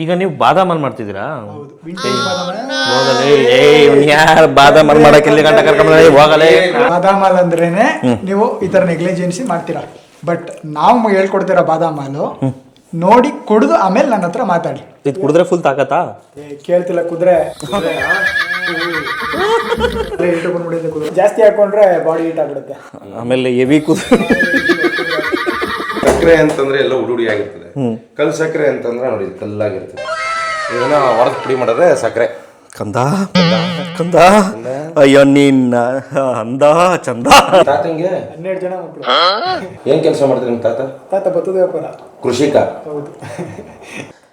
ಈಗ ನೀವು ಬಾದಾಮಲ್ಲಿ ಮಾಡ್ತಿದ್ದೀರಾ? ಯಾರು ಬಾದಾಮಲ್ಲಿ ಮಾಡಕ್ಕೆ ಇಲ್ಲಿ ಗಂಟ ಕರ್ಕೊಂಡ್ರೆ ಹೋಗಲೇ. ಬಾದಾಮಲ್ ಅಂದ್ರೇನೆ ನೀವು ಈ ತರ ನೆಗ್ಲಿಜೆನ್ಸಿ ಮಾಡ್ತೀರಾ. ಬಟ್ ನಾವು ಹೇಳ್ಕೊಡ್ತೀರಾ ಬಾದಾಮಲು ನೋಡಿ ಕುಡಿದು ಆಮೇಲೆ ನನ್ನ ಹತ್ರ ಮಾತಾಡಿ. ಇದು ಕುಡಿದ್ರೆ ಫುಲ್ ತಾಕತ್ತಾ? ಕೇಳ್ತಿಲ್ಲ. ಕುದ್ರೆ ಜಾಸ್ತಿ ಹಾಕೊಂಡ್ರೆ ಬಾಡಿ ಹೀಟ್ ಆಗ್ಬಿಡುತ್ತೆ. ಆಮೇಲೆ ಹೆವಿ ಸಕ್ಕರೆ ಅಂತಂದ್ರೆ ಎಲ್ಲ ಉಡುಡಿ ಆಗಿರ್ತದೆ. ಕಲ್ ಸಕ್ಕರೆ ಅಂತಂದ್ರೆ ನೋಡಿ ಕಲ್ಲಾಗಿರ್ತದೆ. ಇದನ್ನ ಹೊರದು ಪುಡಿ ಮಾಡಿದ್ರೆ ಸಕ್ಕರೆ. ಕಂದ ಕಂದ ಅಯ್ಯೋ ನೀನ್ ಅಂದ ಚಂದ. ತಾತಂಗೆ 12 ಜನ ಮಕ್ಕಳು. ಏನ್ ಕೆಲಸ ಮಾಡ್ತಾರೆ ನಿಮ್ ತಾತ? ತಾತ ಬತ್ತದ ವ್ಯಾಪಾರ, ಕೃಷಿಕ. ಹೌದು.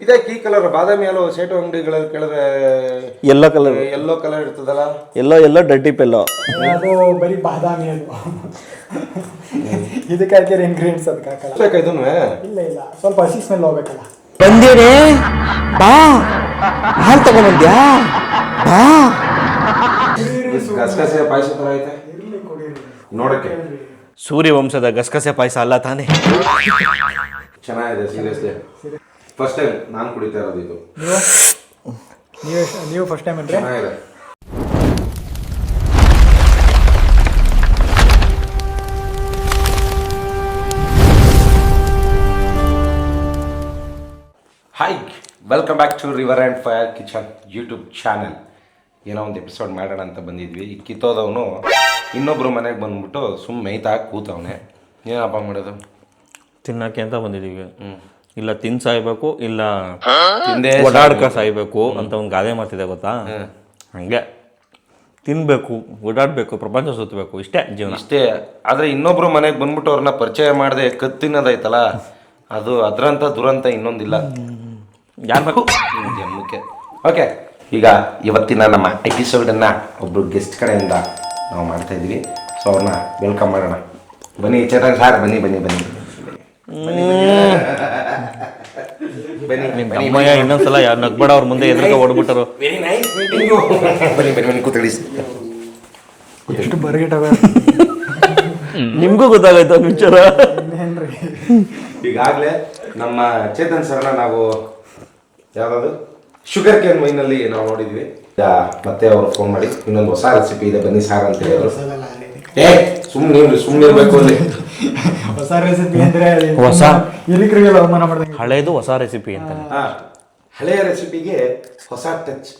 ಇದೇ ಕೀ ಕಲರ್ ಬಾದಾಮಿ ಎಲ್ಲೋ ಸೇಟು ಅಂಗಡಿಗಳಲ್ಲಿ ಕೇಳಿದ್ರೆ ಎಲ್ಲೋ ಕಲರ್ ಇರ್ತದಲ್ಲ. ಎಲ್ಲೋ ಡರ್ಟಿ ಪೆಲ್ಲೋ. ಅದು ಬರೀ ಬಾದಾಮಿ ಅದು. ಇದಕ್ಕೆ ಹಾಕಿರೋ ಇಂಗ್ರೀಡಿಯೆಂಟ್ಸ್ ಅದಕ್ಕೆ ಹಾಕಲ್ಲ. ಇದನ್ನು ಇಲ್ಲ ಸ್ವಲ್ಪ ಹಸಿ ಸ್ಮೆಲ್ ಹೋಗ್ಬೇಕಲ್ಲ. ಬಂದೇನೆ ಬಾ ಹಾಲು ತಗೊಂಡ್ಬಂದ್ಯಾ ಬಾ. ಗಸಗಸೆ ಪಾಯಸ ತರ ಐತೆ ನೋಡಕ್ಕೆ. ಸೂರ್ಯವಂಶದ ಗಸಗಸೆ ಪಾಯಸ ಅಲ್ಲ ತಾನೇ? ಚೆನ್ನಾಗಿದೆ ಸೀರಿಯಸ್ಲಿ. ಫಸ್ಟ್ ಟೈಮ್ ನಾನು ಕುಡಿತಾ ಇರೋದು ಇದು. ನೀವು ಫಸ್ಟ್ ಟೈಮ್ ಅಂದ್ರೆ ಚೆನ್ನಾಗಿದೆ. Hi, welcome back to river and fire kitchen YouTube channel. ಏನೋ ಒಂದು ಎಪಿಸೋಡ್ ಮಾಡೋಣ ಅಂತ ಬಂದಿದ್ವಿ. ಈ ಕಿತ್ತೋದವನು ಇನ್ನೊಬ್ರು ಮನೆಗೆ ಬಂದ್ಬಿಟ್ಟು ಮೇಯ್ತಾ ಕೂತವನೆ. ಏನಪ್ಪ ಮಾಡೋದು? ತಿನ್ನಕ್ಕೆ ಅಂತ ಬಂದಿದ್ದೀವಿ. ಇಲ್ಲ ತಿನ್ ಸಾಯ್ಬೇಕು, ಇಲ್ಲ ಓಡಾಡ್ಕ ಸಾಯ್ಬೇಕು ಅಂತ ಒಂದು ಗಾದೆ ಮಾತಿದೆ ಗೊತ್ತಾ? ಹಂಗೆ ತಿನ್ಬೇಕು, ಓಡಾಡ್ಬೇಕು, ಪ್ರಪಂಚ ಸುತ್ತಬೇಕು, ಇಷ್ಟೇ ಜೀವನ. ಇಷ್ಟೇ. ಆದರೆ ಇನ್ನೊಬ್ರು ಮನೆಗೆ ಬಂದ್ಬಿಟ್ಟು ಅವ್ರನ್ನ ಪರಿಚಯ ಮಾಡದೆ ಕತ್ತಿನೋದೈತಲ್ಲ, ಅದು ಅದರಂಥ ದುರಂತ ಇನ್ನೊಂದಿಲ್ಲ. ಯಾರು ಬೇಕು ಜಮ್ಮಕ್ಕೆ. ಓಕೆ, ಈಗ ಇವತ್ತಿನ ನಮ್ಮ ಎಪಿಸೋಡನ್ನು ಒಬ್ಬರು ಗೆಸ್ಟ್ ಕಡೆಯಿಂದ ನಾವು ಮಾಡ್ತಾ ಇದ್ದೀವಿ. ಸೊ ಅವ್ರನ್ನ ವೆಲ್ಕಮ್ ಮಾಡೋಣ. ಬನ್ನಿ ಚೇತನ್ ಸಾರ್, ಬನ್ನಿ ಬನ್ನಿ ಬನ್ನಿ ಅಮ್ಮಯ್ಯ. ಇನ್ನೊಂದ್ಸಲ ಯಾರು ನಗ್ಬೇಡ, ಅವ್ರ ಮುಂದೆ ಎದುರಿಗೆ ಓಡ್ಬಿಟ್ಟರು. Very nice meeting. ಬನ್ನಿ ಬನ್ನಿ ಬನ್ನಿ ಕೂತ್ಕೊಳ್ಳಿ. ಎಷ್ಟು ಬರ್ಗೆಟವ ನಿಮ್ಗೂ ಗೊತ್ತಾಗೈತ ವಿಚಾರ? ಈಗಾಗಲೇ ನಮ್ಮ ಚೇತನ್ ಸರ್ನ ನಾವು ಯಾವ್ದಾದ್ರು ಶುಗರ್ ಕೇನ್ ವೈನಲ್ಲಿ ನಾವು ನೋಡಿದ್ವಿ. ಮತ್ತೆ ಅವರು ಫೋನ್ ಮಾಡಿ ಇನ್ನೊಂದು ಹೊಸ ರೆಸಿಪಿ ಇದೆ ಬನ್ನಿ ಸಾರ್ ಅಂತ ಹೇಳಿದ್ರು. ಸುಮ್ಮನೆ ಇರಬೇಕು ಅಲ್ಲಿ. ಹೊಸ ರೆಸಿಪಿ ಅಂದ್ರೆ ಹೊಸ ಹಿರಿಕರಿಗೆಲ್ಲ ಅವಮಾನ ಮಾಡಿದಂಗೆ. ಹಳೇದು ಹೊಸ ರೆಸಿಪಿ ಅಂತ. ಹಳೆಯ ರೆಸಿಪಿಗೆ ಹೊಸ ಟಚ್.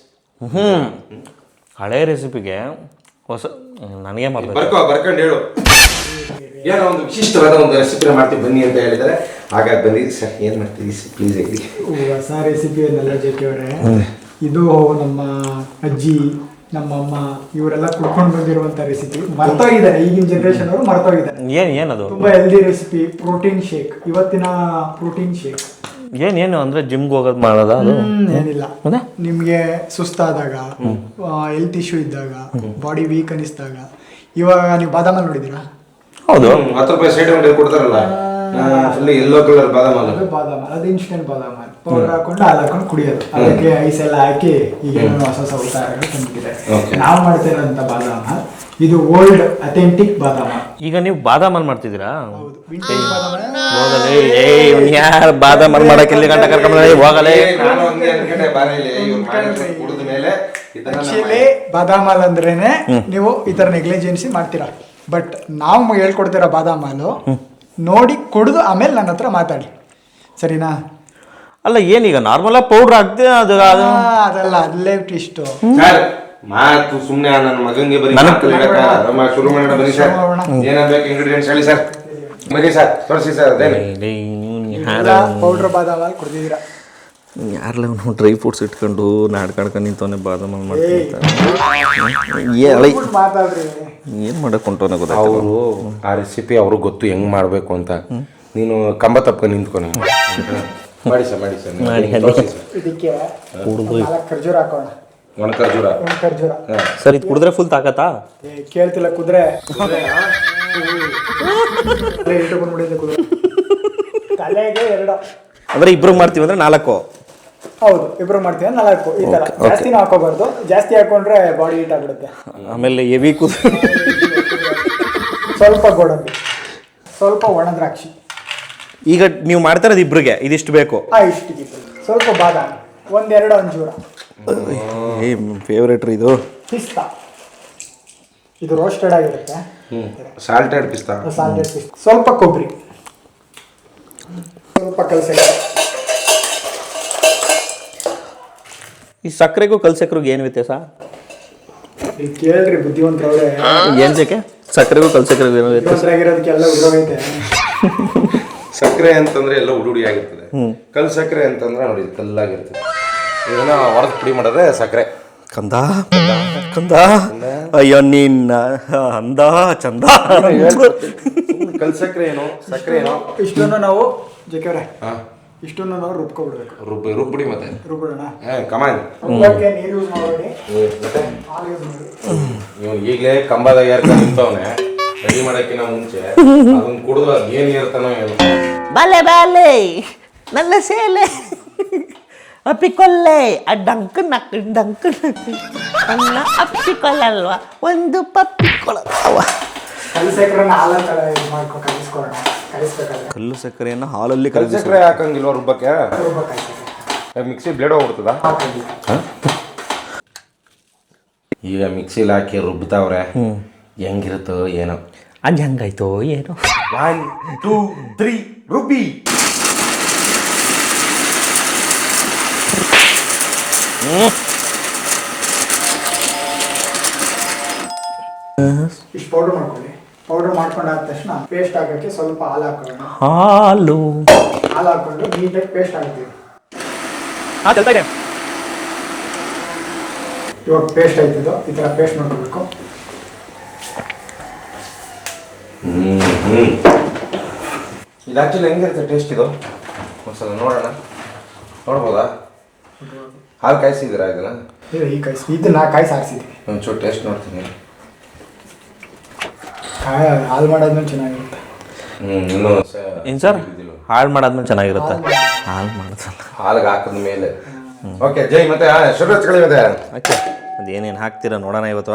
ಹಳೆ ರೆಸಿಪಿಗೆ ಹೊಸ ನನಗೆ ಬರ್ಕೊಂಡು ಹೇಳು. ಏನೋ ಒಂದು ವಿಶಿಷ್ಟವಾದ ಒಂದು ರೆಸಿಪಿನ ಮಾಡ್ತೀವಿ ಬನ್ನಿ ಅಂತ ಹೇಳಿದರೆ ಹಾಗಾಗಿ ಬನ್ನಿ ಸರ್. ಏನು ಮಾಡ್ತೀವಿ ಪ್ಲೀಸ್ ಹೇಳಿ. ಹೊಸ ರೆಸಿಪಿ ಏನೆಲ್ಲ ಜೊತೆ ಅವರೇ, ಇದು ನಮ್ಮ ಅಜ್ಜಿ ನಮ್ಮಮ್ಮ ಇವರೆಲ್ಲ ಕುಡ್ಕೊಂಡು ಬಂದಿರುವಂತ ರೆಸಿಪಿ. ಮರ್ತೋಗಿದ್ದಾರೆ, ಈಗಿನ ಜನರೇಷನ್ ಅವರು ಮರ್ತೋಗಿದ್ದಾರೆ. ಏನದು? ತುಂಬಾ ಹೆಲ್ದಿ ರೆಸಿಪಿ, ಪ್ರೋಟೀನ್ ಶೇಕ್. ಇವತ್ತಿನ ಪ್ರೋಟೀನ್ ಶೇಕ್ ಏನು ಅಂದ್ರೆ ಜಿಮ್ಗೆ ಹೋಗೋದು ಮಾಡೋದ? ಏನಿಲ್ಲ, ನಿಮ್ಗೆ ಸುಸ್ತಾದಾಗ, ಹೆಲ್ತ್ ಇಶ್ಯೂ ಇದ್ದಾಗ, ಬಾಡಿ ವೀಕ್ ಅನಿಸಿದಾಗ. ಇವಾಗ ನೀವು ಬಾದಾಮಲ್ಲಿ ನೋಡಿದ್ದೀರಾ? ಹೌದು, 10 ರೂಪಾಯಿ ಸೈಡ್ ಅಂಗಡಿ ಕೊಡ್ತಾರಲ್ಲ, ಫುಲ್ ಯೆಲ್ಲೋ ಕಲರ್ ಬಾದಾಮ. ಅದು ಇನ್ಸ್ಟೆಂಟ್ ಬಾದಾಮ. ಪೌಡರ್ ಹಾಕೊಂಡು ಹಾಲು ಹಾಕೊಂಡು ಕುಡಿಯೋದು. ಅದಕ್ಕೆ ಐಸ್ ಎಲ್ಲ ಹಾಕಿ ಈಗ ಹೊಸ ಹೊಸ ಉತ್ಸಾಹಗಳು ತಂದಿದೆ. ನಾವು ಮಾಡ್ತಿರೋಂಥ ಬಾದಾಮ ಇದು ಓಲ್ಡ್ ಅಥೆಂಟಿಕ್ ಬಾದಾಮ. ಈಗ ನೀವು ಬಾದಾಮಲ್ಲಿ ಮಾಡ್ತಿದ್ದೀರಾ? ಹೋಗಲೇ ಯಾರು ಬಾದಾಮಲ್ಲಿ ಮಾಡಕ್ಕೆ ಇಲ್ಲಿ ಗಂಟ ಕರ್ಕೊಂಡ್ರೆ ಹೋಗಲೇ. ಬಾದಾಮಲ್ ಅಂದ್ರೇನೆ ನೀವು ಈ ತರ ನೆಗ್ಲಿಜೆನ್ಸಿ ಮಾಡ್ತೀರಾ. ಬಟ್ ನಾವು ಹೇಳ್ಕೊಡ್ತೀರಾ ಬಾದಾಮಲು ನೋಡಿ ಕುಡಿದು ಆಮೇಲೆ ನನ್ನ ಹತ್ರ ಮಾತಾಡಿ, ಸರಿನಾ? ಅಲ್ಲ ಏನೀಗ ನಾರ್ಮಲ್ ಆಗಿ ಪೌಡರ್ ಹಾಕ್ತೆ ಅದೆಲ್ಲ ಅಲ್ಲೇ ಇಷ್ಟು ಮಾತು ಸುಮ್ಮನೆ. ನನ್ನ ಮಗಂಗೆ ಬರೀ ಶುರು ಮಾಡೋಣ ಬನ್ನಿ ಸರ್. ಏನಾಗಬೇಕು ಇಂಗ್ರೀಡಿಯೆಂಟ್ಸ್ ಹೇಳಿ ಸರ್. ಬನ್ನಿ ಸರ್, ತೋರಿಸಿ ಸರ್. ಅದೇನು ಪೌಡ್ರ್ ಬಾದಾಮ ಕುಡ್ದಿದ್ದೀರಾ? ಯಾರಲ್ಲ ಡ್ರೈ ಫ್ರೂಟ್ಸ್ ಇಟ್ಕೊಂಡು ನಾಡ್ಕಂಡು ನಿಂತವನೇ ಬಾದಾಮಲ್ಲಿ ಮಾಡ್ತಾರೆ. ಏನು ಮಾಡಕ್ಕೆ ಹೊಂಟವನೇ ಗೊತ್ತಾಗ. ಅವರು ಆ ರೆಸಿಪಿ ಅವ್ರಿಗೆ ಗೊತ್ತು ಹೆಂಗ್ ಮಾಡಬೇಕು ಅಂತ. ನೀನು ಕಂಬ ತಪ್ಕೊಂಡು ನಿಂತ್ಕೊಂಡು ಮಾಡಿ ಸರ್, ಮಾಡಿ ಸರ್. ಇದಕ್ಕೆ ಖರ್ಜೂರ ಹಾಕೋಣ. ಒಣ ಖರ್ಜೂರ. ಸರ್, ಇದು ಕುಡಿದ್ರೆ ಫುಲ್ ತಾಕತ್ತಾ? ಕೇಳ್ತಿಲ್ಲ. ಕುದ್ರೆ ತಲೆಗೆ 2 ಅಂದ್ರೆ ಇಬ್ರು ಮಾಡ್ತೀವಿ ಅಂದ್ರೆ 4. ಹೌದು, ಇಬ್ರು ಮಾಡ್ತೀವಿ 4. ಈ ತರ ಜಾಸ್ತಿನೂ ಹಾಕೋಬಾರ್ದು. ಜಾಸ್ತಿ ಹಾಕೊಂಡ್ರೆ ಬಾಡಿ ಹೀಟ್ ಆಗ್ಬಿಡುತ್ತೆ. ಆಮೇಲೆ ಹೆವಿ ಸ್ವಲ್ಪ ಗೋಡಂಬಿ, ಸ್ವಲ್ಪ ಒಣ ದ್ರಾಕ್ಷಿ. ಈಗ ನೀವು ಮಾಡ್ತಾ ಇರೋದು ಇಬ್ರಿಗೆ ಇದಿಷ್ಟು ಬೇಕು? ಇಷ್ಟಿಗೆ ಸ್ವಲ್ಪ ಬಾದಾಮಿ. ಒಂದೆರಡು ಅಂಜೂರ, ಫೇವ್ರೇಟ್ ಇದು. ಪಿಸ್ತಾ, ಇದು ರೋಸ್ಟೆಡ್ ಆಗಿರುತ್ತೆ. ಸಾಲ್ಟೆಡ್ ಪಿಸ್ತಾ. ಸಾಲ್ಟೆಡ್ ಪಿಸ್ತಾ. ಸ್ವಲ್ಪ ಕೊಬ್ಬರಿ, ಸ್ವಲ್ಪ ಕಲಸಕ್ಕೆ. ಈ ಸಕ್ಕರೆಗೂ ಕಲ್ಸಕ್ರಿಗೂ ಏನು ವ್ಯತ್ಯಾಸ? ಇಲ್ಲಿ ಕೇಳ್ರಿ ಬುದ್ಧಿವಂತರವ್ರೆ. ಏನ್ ಜಕ್ಕೆ ಸಕ್ಕರೆಗೂ ಕಲ್ಸಕ್ರಿಗೂ ಏನು ವ್ಯತ್ಯಾಸ? ಆಗಿರೋದಕ್ಕೆಲ್ಲ ಉದ್ರೋಗೈತೆ. ಸಕ್ಕರೆ ಅಂತಂದ್ರೆ ಎಲ್ಲ ಉಡುಡಿ ಆಗಿರ್ತದೆ. ಕಲ್ ಸಕ್ಕರೆ ಅಂತಂದ್ರೆ ನೋಡಿ ಕಲ್ಲಾಗಿರ್ತದೆ. ಇದನ್ನ ಹೊರದು ಪುಡಿ ಮಾಡಿದ್ರೆ ಸಕ್ಕರೆ. ಕಂದ ಕಂದ ಅಯ್ಯೋ ನೀನ್ ಅಂದ ಚಂದ. ಕಲ್ ಸಕ್ಕರೆ ಏನು ಸಕ್ಕರೆ ಏನೋ ಇಷ್ಟನ್ನು ನಾವು ಜಕೆವ್ರೆ ಇಷ್ಟನ್ನು ನಾವು ರುಬ್ಕೊಬಿಡ್ಬೇಕು. ರುಬ್ಬಿಡಿ ಮತ್ತೆ ರುಬ್ಬಿಡೋಣ. ಕಮಾನ್. ರುಬ್ಬಕ್ಕೆ ನೀರು ಯೂಸ್ ಮಾಡಿ, ಹಾಲು ಯೂಸ್ ಮಾಡಿ. ಈಗಲೇ ಕಂಬದ ಏರ್ಕೊಂಡು ನಿಂತವನೆ ರೆಡಿ ಮಾಡಕ್ಕಿಂತ ಮುಂಚೆ ಅದನ್ನ ಕುಡಿದು ಏನ್ ಏರ್ತಾನೋ ಏನು. ಬಾಲೆ ಬಾಲೆ ನನ್ನ ಸೇಲೆ ಅಪ್ಪಿಕೊಳ್ಳೆ ಆ ಡಂಕ್ ನಕ್ ಡಂಕ್ ಅನ್ನ ಅಪ್ಪಿಕೊಳ್ಳಲ್ವಾ ಒಂದು ಪಪ್ಪಿಕೊಳ್ಳವ. ಕಲಸಕ್ರನ್ನ ಹಾಲಲ್ಲಿ ಕಲಿಸ್ಕೊಳ್ಳೋಣ. ಕಲಿಸ್ಬೇಕಾದ್ರೆ ಕಲ್ಲು ಸಕ್ಕರೆಯನ್ನು ಹಾಲಲ್ಲಿ ಕಲ್ ಸಕ್ಕರೆ ಹಾಕಂಗಿಲ್ವ ರುಬ್ಬಕ್ಕೆ? ರುಬ್ಬಕ್ಕಾಗ್ತದೆ. Mixie blade ಹೋಗ್ಬಿಡ್ತದ? ಈಗ ಮಿಕ್ಸಿಲಿ ಹಾಕಿ ರುಬ್ತಾವ್ರೆ, ಹೆಂಗಿರುತ್ತೋ ಏನೋ. ಅದು ಹೆಂಗಾಯ್ತೋ ಏನೋ. 1 2 3 ರುಬ್ಬಿ. ಇಷ್ಟು ಪೌಡರ್ ಮಾಡ್ಕೊಳ್ಳಿ. ಪೌಡರ್ ಮಾಡ್ಕೊಂಡಾದ ತಕ್ಷಣ ಪೇಸ್ಟ್ ಹಾಕೋಕ್ಕೆ ಸ್ವಲ್ಪ ಹಾಲು ಹಾಕೋಣ. ಹಾಲು ಹಾಕೊಂಡು ನೀಟಾಗಿ ಪೇಸ್ಟ್ ಹಾಕ್ತೀವಿ. ಇವಾಗ ಪೇಸ್ಟ್ ಆಯ್ತಿದ್ದು ಈ ಥರ ಪೇಸ್ಟ್ ಮಾಡ್ಕೋಬೇಕು. ಇದು ಆಕ್ಚುಲಿ ಹೆಂಗಿರುತ್ತೆ ಟೇಸ್ಟ್? ಇದು ಒಂದ್ಸಲ ನೋಡೋಣ. ನೋಡ್ಬೋದಾ? ಹಾಲು ಕಾಯಿಸಿದ್ದೀರಾ ಇದನ್ನ? ಈ ಕಾಯಿಸಿ ಇದನ್ನ ಕಾಯಿ ಸಾರಿಸಿದ್ವಿ. ಒಂಚೂರು ಟೇಸ್ಟ್ ನೋಡ್ತೀನಿ. ಹಾಲು ಮಾಡಾದ್ಮೇಲೆ ಚೆನ್ನಾಗಿರುತ್ತೆ. ಇನ್ನೂ ಏನು ಸರ್? ಹಾಳು ಮಾಡಾದ್ಮೇಲೆ ಚೆನ್ನಾಗಿರುತ್ತೆ. ಹಾಲು ಮಾಡೋದಲ್ಲ, ಹಾಲಿಗೆ ಹಾಕಿದ ಮೇಲೆ. ಓಕೆ ಜೈ. ಮತ್ತೆ ಶುರು ಹಚ್ಕೊಳ್ಳಿ. ಮತ್ತೆ ಓಕೆ, ಅದೇನೇನು ಹಾಕ್ತೀರಾ ನೋಡೋಣ ಇವತ್ತು.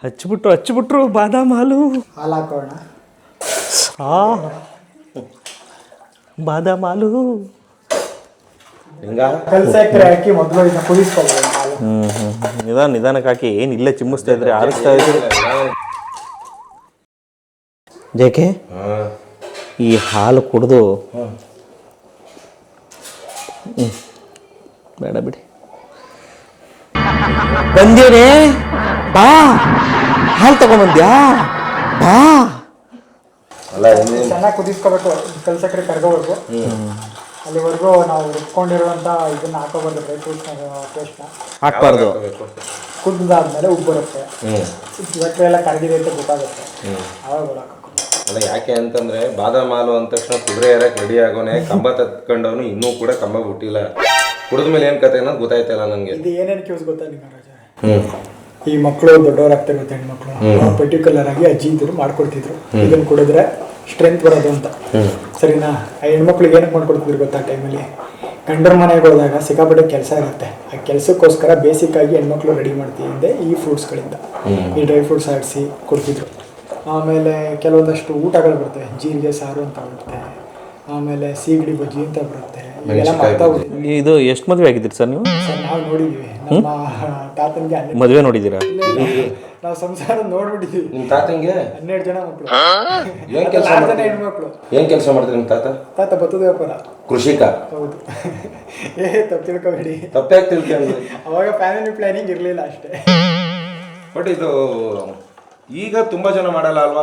ಹಚ್ಚಿಬಿಟ್ರು ಬಾದಾಮ್ ಹಾಲು. ಹಾಲು ಹಾಕೋಣ. ಬಾದಾಮ್ ಹಾಲು ಹಿಂಗ ಕಲ್ಸಕ್ಕರೆ ಹಾಕಿ ಮೊದಲು ಇದನ್ನ ಕುದಿಸ್ಕೊಳ್ಳೋಣ. ಹಾಲು ನಿಧಾನಕ್ಕೆ ಹಾಕಿ. ಏನು ಇಲ್ಲೇ ಚಿಮ್ಮಿಸ್ತಾ ಇದ್ರೆ ಆರಿಸ್ತಾ ಇದ್ರೆ ಜೇಕೆ ಈ ಹಾಲು ಕುಡಿದು ಬೇಡ ಬಿಡಿ. ಬಂದೇನೆ ಬಾ, ಹಾಲು ತಗೊಂಡ್ಬಂದ್ಯಾ ಬಾ. ಅಲ್ಲ ಚೆನ್ನಾಗಿ ಕುದಿಸ್ಕೋಬೇಕು. ಕಲ್ಸಕ್ಕರೆ ಕರ್ಗೋಬೇಕು. ಅಲ್ಲಿವರೆಗೂ ನಾವು ರುಬ್ಕೊಂಡಿರುವಂಥ ಇದನ್ನ ಹಾಕೋಬಾರ್ದು. ಡ್ರೈ ಫ್ರೂಟ್ಸ್ ಪೇಸ್ಟ್ನ ಹಾಕ್ಬಾರ್ದು. ಕುದ್ದಾದ್ಮೇಲೆ ಉಪ್ಪು ಬರುತ್ತೆ. ಸಕ್ಕರೆ ಎಲ್ಲ ಕರಗಿದೆ ಅಂತ ಗೊತ್ತಾಗುತ್ತೆ. ಆವಾಗ ಹಾಕಬೇಕು. ಅಲ್ಲ ಯಾಕೆ ಅಂತಂದ್ರೆ ಬಾದಾಮ್ ಹಾಲು ಅಂದ ತಕ್ಷಣ ಕುದುರೆ ಏರಕ್ಕೆ ರೆಡಿ ಆಗೋನೆ, ಕಂಬ ತತ್ಕೊಂಡವನು ಇನ್ನೂ ಕೂಡ ಕಂಬ ಬಿಟ್ಟಿಲ್ಲ. ಕುಡಿದ ಮೇಲೆ ಏನ್ ಕತೆ ಅನ್ನೋದು ಗೊತ್ತಾಯ್ತಲ್ಲ ನನಗೆ. ಇದು ಏನೇನು ಕ್ಯೂಸ್ ಗೊತ್ತಾ ನಿಮ್ಗೆ ರಾಜ? ಈ ಮಕ್ಕಳು ದೊಡ್ಡವರಾಗ್ತಾರೆ ಮತ್ತೆ ಹೆಣ್ಮಕ್ಳು ಪರ್ಟಿಕ್ಯುಲರ್ ಆಗಿ ಅಜ್ಜಿ ಇದ್ರು ಮಾಡ್ಕೊಡ್ತಿದ್ರು. ಇದನ್ನ ಕುಡಿದ್ರೆ ಸ್ಟ್ರೆಂತ್ ಬರೋದು ಅಂತ. ಸರಿನಾ? ಆ ಹೆಣ್ಮಕ್ಳಿಗೆ ಏನಕ್ಕೆ ಮಾಡ್ಕೊಡ್ತಿದ್ರು ಗೊತ್ತಾ? ಟೈಮಲ್ಲಿ ಗಂಡರ ಮನೆಗೆ ಹೋದಾಗ ಸಿಕ್ಕಾಪಟ್ಟೆ ಕೆಲಸ ಇರುತ್ತೆ. ಆ ಕೆಲಸಕ್ಕೋಸ್ಕರ ಬೇಸಿಕ್ ಆಗಿ ಹೆಣ್ಮಕ್ಳು ರೆಡಿ ಮಾಡ್ತಿದ್ದೆ ಈ ಫ್ರೂಟ್ಸ್ಗಳಿಂದ. ಈ ಡ್ರೈ ಫ್ರೂಟ್ಸ್ ಆಡಿಸಿ ಕೊಡ್ತಿದ್ರು. ಆಮೇಲೆ ಕೆಲವೊಂದಷ್ಟು ಊಟಗಳು ಬರ್ತವೆ. ಜೀರಿಗೆ ಸಾರು ಅಂತ ಬರುತ್ತೆ. ಆಮೇಲೆ ಸೀಗಡಿ ಬಜ್ಜಿ ಅಂತ ಬರುತ್ತೆ. ಇವೆಲ್ಲ ಮಾಡ್ತಾ ಹೋಗ್ತೀವಿ. ಇದು ಎಷ್ಟು ಮದುವೆ ಆಗಿದ್ದೀರಿ ಸರ್ ನೀವು? ನಾವು ನೋಡಿದ್ವಿ. ನಮ್ಮ ತಾತನಿಗೆ ಮದುವೆ ನೋಡಿದ್ದೀರಾ? ನಾವು ಸಂಸಾರ ನೋಡ್ಬಿಟ್ಟಿದ್ವಿ. ನಿಮ್ ತಾತಂಗೆ 12 ಜನ ಮಕ್ಕಳು. ಏನ್ ಕೆಲಸ ಮಾಡ್ತಾರೆ? ಹೆಣ್ಮಕ್ಳು. ಏನ್ ಕೆಲಸ ಮಾಡ್ತಾರೆ ನಿಮ್ ತಾತ? ಭತ್ತದ ವ್ಯಾಪಾರ. ಕೃಷಿಕ? ಹೌದು. ತಪ್ಪು ತಿಳ್ಕೊಬೇಡಿ. ತಪ್ಪಾಗಿ ತಿಳ್ಕೊಂಡ್ರಿ. ಅವಾಗ ಫ್ಯಾಮಿಲಿ ಪ್ಲಾನಿಂಗ್ ಇರ್ಲಿಲ್ಲ ಅಷ್ಟೇ. ಬಟ್ ಇದು ಈಗ ತುಂಬಾ ಜನ ಮಾಡಲ್ಲ ಅಲ್ವಾ?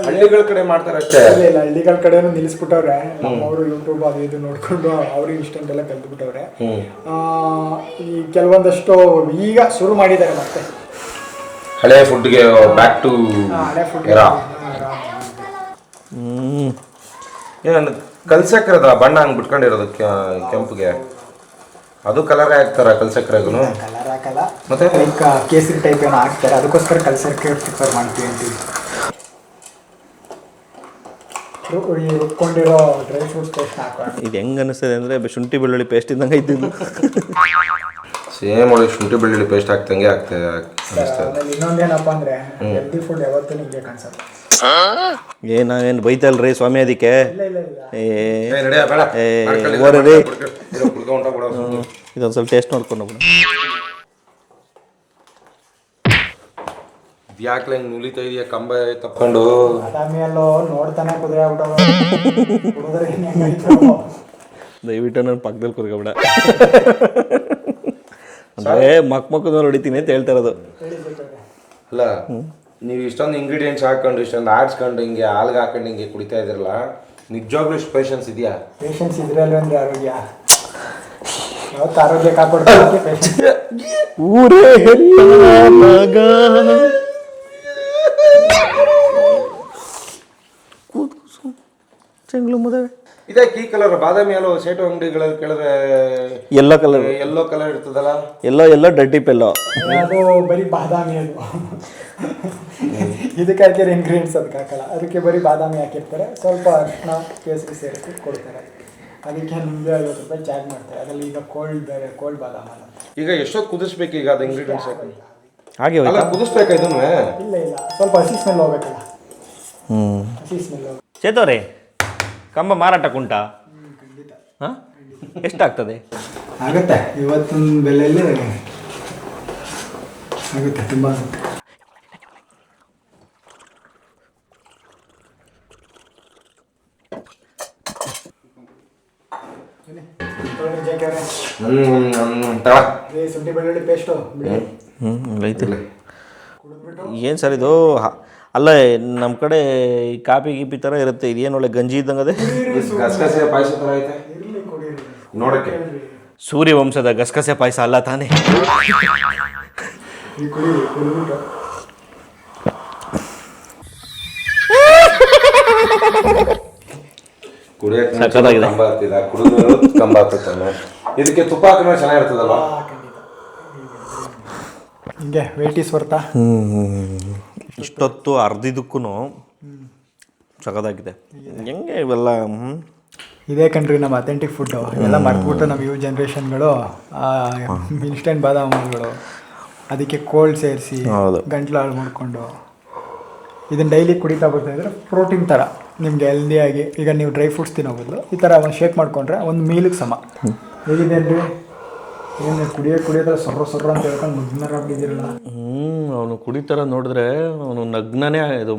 ಹಳ್ಳಿಗಳ ಕಡೆ ಮಾಡ್ತಾರೆ ಅಷ್ಟೇ. ಇಲ್ಲ, ಹಳ್ಳಿಗಳ ಕಡೆನೂ ನಿಲ್ಲಿಸ್ಬಿಟ್ಟವ್ರೆ. ನಮ್ಮವರು ಯೂಟ್ಯೂಬ್ ಅದು ಇದು ನೋಡ್ಕೊಂಡು ಅವ್ರಿಗೆ ಇನ್ಸ್ಟೆಂಟ್ ಎಲ್ಲ ಕಲ್ತ್ಬಿಟ್ಟವ್ರೆ. ಈ ಕೆಲವೊಂದಷ್ಟು ಈಗ ಶುರು ಮಾಡಿದ್ದಾರೆ ಮತ್ತೆ ಹಳೆ ಫುಡ್ಗೆ ಬ್ಯಾಕ್ ಟು ಹಳೆ ಫುಡ್. ಏನು ಕಲ್ಸಕ್ರದ ಬಣ್ಣ ಹಂಗೆ ಬಿಟ್ಕೊಂಡಿರೋದು ಕೆಂಪಿಗೆ, ಅದು ಕಲರೇ ಹಾಕ್ತಾರ ಕಲ್ಸಕ್ರೆಗೂ? ಕಲರ್ ಹಾಕಲ್ಲ, ಮತ್ತೆ ಕೇಸರಿ ಟೈಪ್ ಏನೋ ಹಾಕ್ತಾರೆ. ಅದಕ್ಕೋಸ್ಕರ ಕಲ್ಸಕ್ಕೆ ಪ್ರಿಫರ್ ಮಾಡ್ತೀವಿ ಅಂತೀವಿ. ರುಬ್ಕೊಂಡಿರೋ ಡ್ರೈ ಫ್ರೂಟ್ಸ್ ಪೇಸ್ಟ್ ಹಾಕೋಣ. ಇದು ಹೆಂಗೆ ಅನಿಸ್ತದೆ ಅಂದರೆ ಶುಂಠಿ ಬೆಳ್ಳುಳ್ಳಿ ಪೇಸ್ಟ್ ಇದ್ದಂಗೆ ಇದ್ದಿದ್ದು. ಸೇಮ್ ಒಳಗೆ ಶುಂಠಿ ಬೆಳ್ಳುಳ್ಳಿ ಪೇಸ್ಟ್ ಹಾಕ್ತಂಗೆ ಆಗ್ತದೆ. ಆಮೇಲೆ ಇನ್ನೊಂದೇನಪ್ಪ ಅಂದರೆ ಹೆಲ್ದಿ ಫುಡ್ ಯಾವತ್ತೂ ನಿಮಗೆ ಕಾಣಿಸುತ್ತೆ. ನಾವೇನು ಬೈತಲ್ರಿ ಸ್ವಾಮಿ ಅದಕ್ಕೆ ಇದೊಂದು ಸ್ವಲ್ಪ ಟೇಸ್ಟ್ ನೋಡ್ಕೊಂಡು ಬಿಡು. ಯಾಕೆ ಹಿಂಗೆ ನುಲಿತಾ ಇದೆಯಾ ಕಂಬ ತಪ್ಕೊಂಡು? ಬಾದಾಮಿಯಲ್ಲೋ ನೋಡ್ತಾನೆ ಕುದುರೆ ಆಗ್ಬಿಟ್ಟವ. ಕುಡಿದ್ರೆ ದಯವಿಟ್ಟು ನನ್ನ ಪಕ್ಕದಲ್ಲಿ ಕುರ್ಕೊಬೇಡ. ಅಂದರೆ ಮಕ್ಕದ ಹೊಡಿತೀನಿ ಅಂತ ಹೇಳ್ತಾ ಇರೋದು. ಅಲ್ಲ ನೀವು ಇಷ್ಟೊಂದು ಇಂಗ್ರೀಡಿಯೆಂಟ್ಸ್ ಹಾಕೊಂಡು ಇಷ್ಟೊಂದು ಆಡ್ಸ್ಕೊಂಡು ಹಿಂಗೆ ಹಾಲ್ಗೆ ಹಾಕೊಂಡು ಹಿಂಗೆ ಕುಡಿತಾ ಇದ್ರಲ್ಲ, ನಿಜವಾಗ್ಲೂ ಇಷ್ಟು ಪೇಷನ್ಸ್ ಇದೆಯಾ? ಪೇಷನ್ಸ್ ಇದ್ರಲ್ಲ ಅಂದ್ರೆ ಆರೋಗ್ಯ ಯಾವತ್ತು ಆರೋಗ್ಯ ಕಾಪಾಡ್ತಾರೆ ಪೇಷನ್ಸ್. ಊರೇ ಹೆತ್ತ ಮಗ ಚೆಂಗ್ಳು ಮದುವೆ ಇದೇ ಕೀ ಕಲರ್ ಬಾದಾಮಿ ಅಲ್ಲೋ ಸೇಟು ಅಂಗಡಿಗಳಲ್ಲಿ ಕೇಳಿದ್ರೆ ಎಲ್ಲೋ ಕಲರ್ ಇರ್ತದಲ್ಲ. ಎಲ್ಲೋ ಡರ್ಟಿ ಪೆಲ್ಲೋ ಅದು ಬರೀ ಬಾದಾಮಿ ಅದು. ಇದಕ್ಕೆ ಹಾಕಿರೋ ಇಂಗ್ರೀಡಿಯೆಂಟ್ಸ್ ಅದಕ್ಕೆ ಹಾಕಲ್ಲ, ಅದಕ್ಕೆ ಬರೀ ಬಾದಾಮಿ ಹಾಕಿರ್ತಾರೆ, ಸ್ವಲ್ಪ ಅರಿಶಿನ ಕೇಸರಿ ಸೇರಿಸಿ ಕೊಡ್ತಾರೆ. ಅದಕ್ಕೆ ನಿಂಬೆ 50 ರೂಪಾಯಿ ಚಾರ್ಜ್ ಮಾಡ್ತಾರೆ. ಅದರಲ್ಲಿ ಈಗ ಕೋಲ್ಡ್ ಬೇರೆ, ಕೋಲ್ಡ್ ಬಾದಾಮ ಈಗ ಎಷ್ಟೊತ್ತು ಕುದಿಸ್ಬೇಕು ಈಗ ಅದು ಇಂಗ್ರೀಡಿಯೆಂಟ್ಸ್ ಹಾಗೆ ಅಲ್ಲ ಕುದಿಸ್ಬೇಕಾ ಇದನ್ನು? ಇಲ್ಲ ಸ್ವಲ್ಪ ಹಸಿ ಸ್ಮೆಲ್ ಹೋಗ್ಬೇಕಲ್ಲ. ಹಸಿ ಸ್ಮೆಲ್ ಹೋಗ್ಬೇಕು. ಚೇತವ್ರೆ ಕಂಬ ಮಾರಾಟಕ್ಕುಂಟಾ? ಖಂಡಿತ ಹಾಂ ಎಷ್ಟಾಗ್ತದೆ? ಆಗುತ್ತೆ, ಇವತ್ತಿನ ಬೆಲೆಯಲ್ಲಿ ಆಗುತ್ತೆ, ತುಂಬ ಆಗುತ್ತೆ. ಶುಂಠಿ ಬೆಳ್ಳುಳ್ಳಿ ಪೇಸ್ಟು ಐತೆ. ಏನು ಸರ್ ಇದು? ಅಲ್ಲ ನಮ್ಮ ಕಡೆ ಈ ಕಾಪಿ ಗೀಪಿ ಥರ ಇರುತ್ತೆ, ಇದೇನು ಒಳ್ಳೆ ಗಂಜಿ ಇದ್ದಂಗೆ ಅದೇ. ಗಸಗಸೆ ಪಾಯಸ ಥರ ಐತೆ ನೋಡಕ್ಕೆ. ಸೂರ್ಯವಂಶದ ಗಸಗಸೆ ಪಾಯಸ ಅಲ್ಲ ತಾನೇ? ಕುಡಿಯಕ್ಕೆ ಸಕ್ಕತ್ತಾಗಿದೆ. ಕಂಬ ಹತ್ತಿದ ಕುಡಿದ್ರು ಕಂಬ ಹತ್ತಾನೆ. ಇದಕ್ಕೆ ತುಪ್ಪ ಹಾಕಿದ್ರೆ ಚೆನ್ನಾಗಿರ್ತದಲ್ವಾ? ಹಿಂಗೆ ವೇಟ್ ಈಸ್ ವರ್ತಾ. ಇಷ್ಟೊತ್ತು ಅರ್ಧಿದ್ದಕ್ಕೂ ಸಖತ್ತಾಗಿದೆ. ಹೆಂಗೆ ಇವೆಲ್ಲ? ಇದೇ ಕಣ್ರಿ ನಮ್ಮ ಅಥೆಂಟಿಕ್ ಫುಡ್ಡು. ಎಲ್ಲ ಮರ್ತ್ಬಿಟ್ಟು ನಮ್ಮ ಯುವ ಜನ್ರೇಷನ್ಗಳು ಇನ್ಸ್ಟೆಂಟ್ ಬಾದಾಮಿಗಳು ಅದಕ್ಕೆ ಕೋಲ್ಡ್ ಸೇರಿಸಿ ಗಂಟ್ಲು ಹಾಳು ಮಾಡಿಕೊಂಡು ಇದನ್ನು ಡೈಲಿ ಕುಡಿತಾ ಬರ್ತಾಯಿದ್ರೆ ಪ್ರೋಟೀನ್ ಥರ ನಿಮಗೆ ಹೆಲ್ದಿಯಾಗಿ. ಈಗ ನೀವು ಡ್ರೈ ಫ್ರೂಟ್ಸ್ ತಿನ್ನೋ ಬದಲು ಈ ಥರ ಒಂದು ಶೇಕ್ ಮಾಡಿಕೊಂಡ್ರೆ ಒಂದು ಮೀಲಿಗೆ ಸಮ. ಹೇಗಿದೇನು ರೀ? ಏನು ಕುಡಿಯೋದ್ರೆ ಸೊರ್ರ ಅಂತ ಹೇಳ್ಕೊಂಡು ಮುಗ್ನರ ಬಿದ್ದಿರಲ್ಲ. ಅವನು ಕುಡಿತಾರ ನೋಡಿದ್ರೆ ಅವನು ನಗ್ನನೇ. ಇದು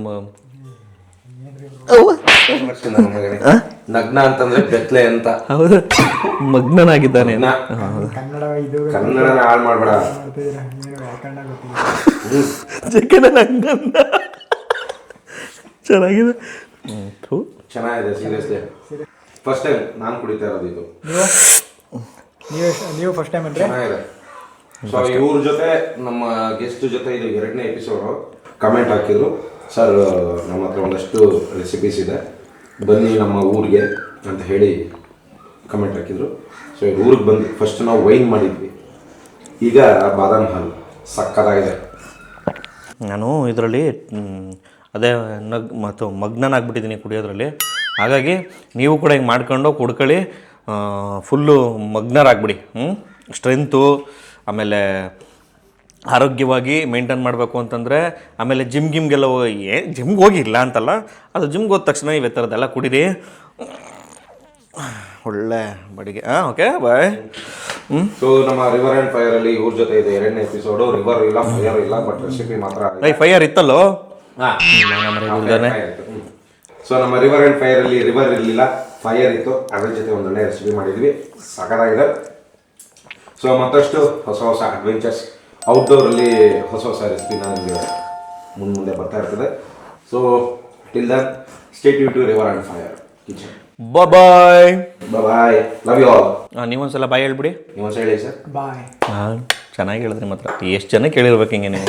ನಗ್ನ ಅಂತಂದ್ರೆ ಬೆತ್ಲೆ ಅಂತ. ಹೌದು, ಮಗ್ನನಾಗಿದ್ದಾನೆ. ಕನ್ನಡ ಇದು ಕನ್ನಡನ ಹಾಳು ಮಾಡ್ಬೇಡ. ವ್ಯಾಕರಣ ಗೊತ್ತಿಲ್ಲ. ಚೆನ್ನಾಗಿದೆ, ಚೆನ್ನಾಗಿದೆ. ಸೀರಿಯಸ್ಲಿ ಫಸ್ಟ್ ಟೈಮ್ ನಾನು ಕುಡಿತಾ ಇರೋದು ಇದು. ನೀವು ಫಸ್ಟ್ ಟೈಮ್ ಅಂದ್ರೆ ಚೆನ್ನಾಗಿದೆ. ಸೊ ಇವ್ರ ಜೊತೆ ನಮ್ಮ ಗೆಸ್ಟ್ ಜೊತೆ ಇದು 2ನೇ ಎಪಿಸೋಡು. ಕಮೆಂಟ್ ಹಾಕಿದ್ರು, ಸರ್ ನಮ್ಮ ಹತ್ರ ಒಂದಷ್ಟು ರೆಸಿಪೀಸ್ ಇದೆ, ಬನ್ನಿ ನಮ್ಮ ಊರಿಗೆ ಅಂತ ಹೇಳಿ ಕಮೆಂಟ್ ಹಾಕಿದ್ರು. ಸೊ ಇವ್ರ ಊರಿಗೆ ಬಂದು ಫಸ್ಟ್ ನಾವು ವೈನ್ ಮಾಡಿದ್ವಿ, ಈಗ ಬಾದಾಮಿ ಹಾಲು. ಸಕ್ಕತ್ತಾಗಿದೆ. ನಾನು ಇದರಲ್ಲಿ ಅದೇ ಮಗ್ನನಾಗ್ಬಿಟ್ಟಿದ್ದೀನಿ ಕುಡಿಯೋದ್ರಲ್ಲಿ. ಹಾಗಾಗಿ ನೀವು ಕೂಡ ಹಿಂಗೆ ಮಾಡ್ಕೊಂಡು ಕುಡ್ಕೊಳ್ಳಿ, ಫುಲ್ಲು ಮಗ್ನರಾಗ್ಬಿಡಿ. ಸ್ಟ್ರೆಂತು, ಆಮೇಲೆ ಆರೋಗ್ಯವಾಗಿ ಮೇಂಟೈನ್ ಮಾಡಬೇಕು ಅಂತಂದರೆ, ಆಮೇಲೆ ಜಿಮ್ಗೆಲ್ಲ ಜಿಮ್ಗೆ ಹೋಗಿಲ್ಲ ಅಂತಲ್ಲ, ಅದು ಜಿಮ್ಗೆ ಹೋದ ತಕ್ಷಣ ಇವೇ ಥರದ್ದೆಲ್ಲ ಕುಡೀರಿ, ಒಳ್ಳೆ ಬಡಿಗೆ. Okay bye. ಸೊ ನಮ್ಮ ರಿವರ್ ಆ್ಯಂಡ್ ಫೈರ್ ಅಲ್ಲಿ ಇವ್ರ ಜೊತೆ ಇದೆ 2ನೇ ಎಪಿಸೋಡು. ರಿವರ್ ಇಲ್ಲ, ಫೈರ್ ಇಲ್ಲ, ಬಟ್ ರೆಸಿಪಿ ಮಾತ್ರ. ಫೈರ್ ಇತ್ತಲ್ಲೋ. ಸೊ ನಮ್ಮ ರಿವರ್ ಆ್ಯಂಡ್ ಫೈರ್ ಅಲ್ಲಿ ರಿವರ್ ಇರಲಿಲ್ಲ, ಫೈರ್ ಇತ್ತು. ಅದ್ರ ಜೊತೆ ಒಂದು ಒಳ್ಳೆ ರೆಸಿಪಿ ಮಾಡಿದ್ವಿ, ಸಖತ್ತಾಗಿದೆ. ಸೊ ಮತ್ತಷ್ಟು ಹೊಸ ಅಡ್ವೆಂಚರ್ಸ್ ಔಟ್ಡೋರಲ್ಲಿ ಹೊಸ ರೆಸಿಪಿನ ನಿಮಗೆ ಮುಂದೆ ಬರ್ತಾ ಇರ್ತದೆ. So till then stay tune to river and fire kitchen. Bye bye, love you all. ನೀವೊಂದ್ಸಲ ಬಾಯ್ ಹೇಳ್ಬಿಡಿ. ನೀವೊಂದ್ಸಲ ಹೇಳಿ ಸರ್. ಬಾಯ್. ಚೆನ್ನಾಗಿ ಹೇಳಿದ್ರಿ ಮಾತ್ರ. ಎಷ್ಟು ಜನ ಕೇಳಿರ್ಬೇಕು ಹಿಂಗೆ ನೀವು.